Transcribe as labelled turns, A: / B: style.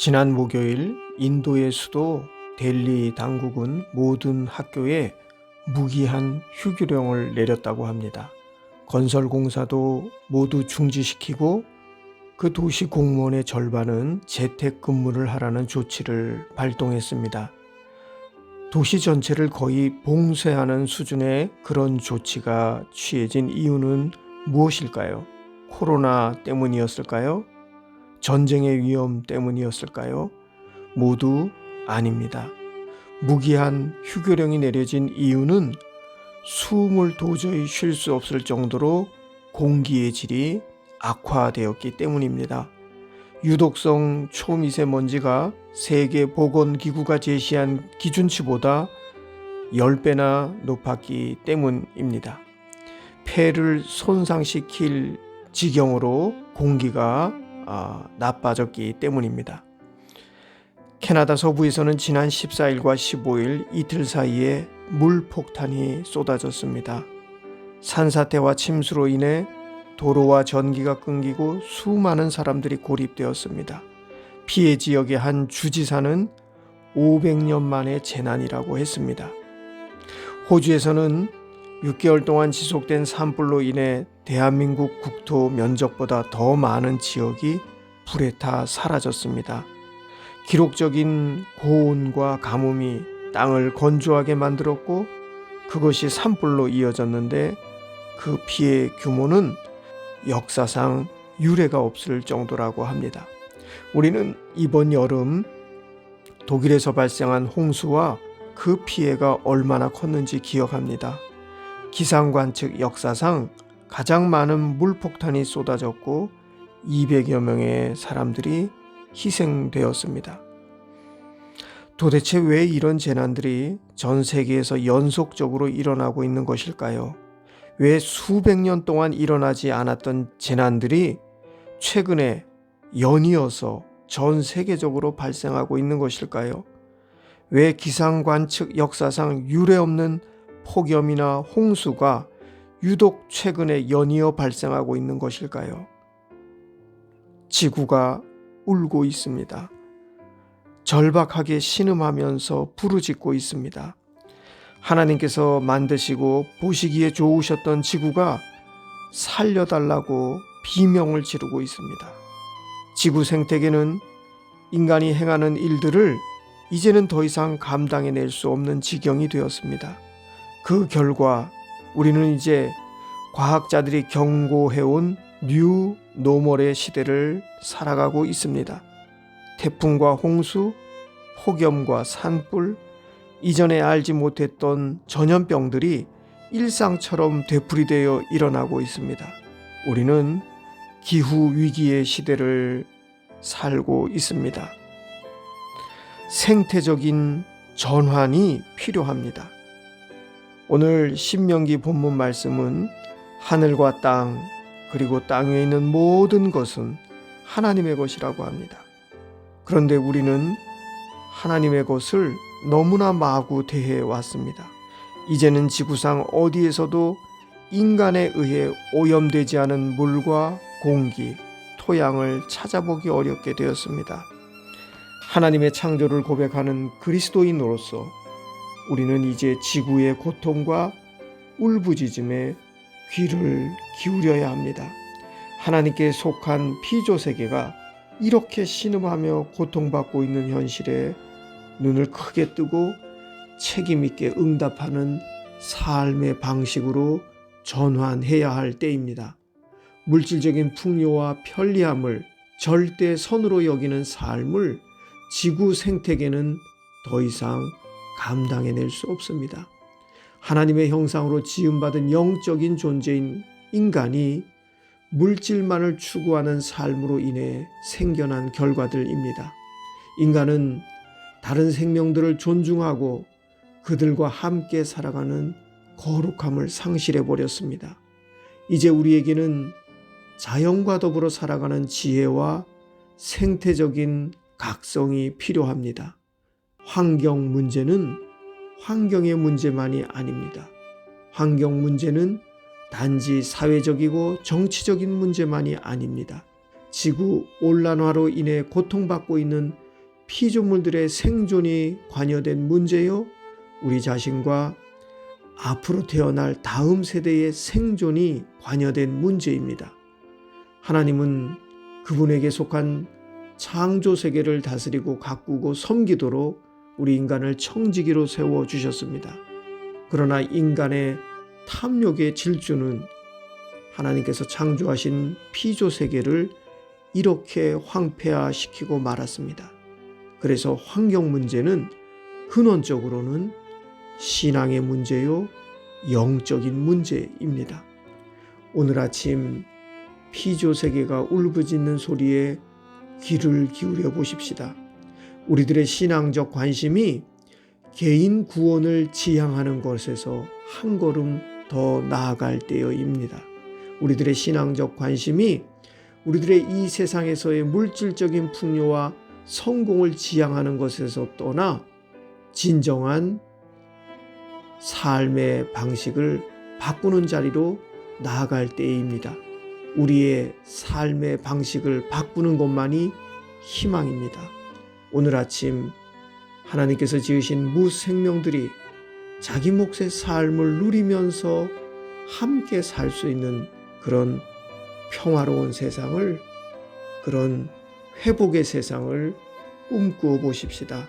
A: 지난 목요일 인도의 수도 델리 당국은 모든 학교에 무기한 휴교령을 내렸다고 합니다. 건설 공사도 모두 중지시키고 그 도시 공무원의 절반은 재택근무를 하라는 조치를 발동했습니다. 도시 전체를 거의 봉쇄하는 수준의 그런 조치가 취해진 이유는 무엇일까요? 코로나 때문이었을까요? 전쟁의 위험 때문이었을까요? 모두 아닙니다. 무기한 휴교령이 내려진 이유는 숨을 도저히 쉴 수 없을 정도로 공기의 질이 악화되었기 때문입니다. 유독성 초미세먼지가 세계보건기구가 제시한 기준치보다 10배나 높았기 때문입니다. 폐를 손상시킬 지경으로 공기가 나빠졌기 때문입니다. 캐나다 서부에서는 지난 14일과 15일 이틀 사이에 물폭탄이 쏟아졌습니다. 산사태와 침수로 인해 도로와 전기가 끊기고 수많은 사람들이 고립되었습니다. 피해 지역의 한 주지사는 500년 만의 재난이라고 했습니다. 호주에서는 6개월 동안 지속된 산불로 인해 대한민국 국토 면적보다 더 많은 지역이 불에 타 사라졌습니다. 기록적인 고온과 가뭄이 땅을 건조하게 만들었고 그것이 산불로 이어졌는데 그 피해 규모는 역사상 유례가 없을 정도라고 합니다. 우리는 이번 여름 독일에서 발생한 홍수와 그 피해가 얼마나 컸는지 기억합니다. 기상관측 역사상 가장 많은 물폭탄이 쏟아졌고 200여 명의 사람들이 희생되었습니다. 도대체 왜 이런 재난들이 전 세계에서 연속적으로 일어나고 있는 것일까요? 왜 수백 년 동안 일어나지 않았던 재난들이 최근에 연이어서 전 세계적으로 발생하고 있는 것일까요? 왜 기상관측 역사상 유례없는 폭염이나 홍수가 유독 최근에 연이어 발생하고 있는 것일까요? 지구가 울고 있습니다. 절박하게 신음하면서 부르짖고 있습니다. 하나님께서 만드시고 보시기에 좋으셨던 지구가 살려달라고 비명을 지르고 있습니다. 지구 생태계는 인간이 행하는 일들을 이제는 더 이상 감당해낼 수 없는 지경이 되었습니다. 그 결과 우리는 이제 과학자들이 경고해온 뉴 노멀의 시대를 살아가고 있습니다. 태풍과 홍수, 폭염과 산불, 이전에 알지 못했던 전염병들이 일상처럼 되풀이되어 일어나고 있습니다. 우리는 기후위기의 시대를 살고 있습니다. 생태적인 전환이 필요합니다. 오늘 신명기 본문 말씀은 하늘과 땅 그리고 땅에 있는 모든 것은 하나님의 것이라고 합니다. 그런데 우리는 하나님의 것을 너무나 마구 대해 왔습니다. 이제는 지구상 어디에서도 인간에 의해 오염되지 않은 물과 공기, 토양을 찾아보기 어렵게 되었습니다. 하나님의 창조를 고백하는 그리스도인으로서 우리는 이제 지구의 고통과 울부짖음에 귀를 기울여야 합니다. 하나님께 속한 피조세계가 이렇게 신음하며 고통받고 있는 현실에 눈을 크게 뜨고 책임있게 응답하는 삶의 방식으로 전환해야 할 때입니다. 물질적인 풍요와 편리함을 절대 선으로 여기는 삶을 지구 생태계는 더 이상 감당해낼 수 없습니다. 하나님의 형상으로 지음받은 영적인 존재인 인간이 물질만을 추구하는 삶으로 인해 생겨난 결과들입니다. 인간은 다른 생명들을 존중하고 그들과 함께 살아가는 거룩함을 상실해버렸습니다. 이제 우리에게는 자연과 더불어 살아가는 지혜와 생태적인 각성이 필요합니다. 환경 문제는 환경의 문제만이 아닙니다. 환경 문제는 단지 사회적이고 정치적인 문제만이 아닙니다. 지구 온난화로 인해 고통받고 있는 피조물들의 생존이 관여된 문제요, 우리 자신과 앞으로 태어날 다음 세대의 생존이 관여된 문제입니다. 하나님은 그분에게 속한 창조 세계를 다스리고 가꾸고 섬기도록 우리 인간을 청지기로 세워주셨습니다. 그러나 인간의 탐욕의 질주는 하나님께서 창조하신 피조 세계를 이렇게 황폐화시키고 말았습니다. 그래서 환경 문제는 근원적으로는 신앙의 문제요, 영적인 문제입니다. 오늘 아침 피조 세계가 울부짖는 소리에 귀를 기울여 보십시다. 우리들의 신앙적 관심이 개인 구원을 지향하는 것에서 한 걸음 더 나아갈 때여입니다. 우리들의 신앙적 관심이 우리들의 이 세상에서의 물질적인 풍요와 성공을 지향하는 것에서 떠나 진정한 삶의 방식을 바꾸는 자리로 나아갈 때입니다. 우리의 삶의 방식을 바꾸는 것만이 희망입니다. 오늘 아침 하나님께서 지으신 무생명들이 자기 몫의 삶을 누리면서 함께 살 수 있는 그런 평화로운 세상을, 그런 회복의 세상을 꿈꾸어 보십시다.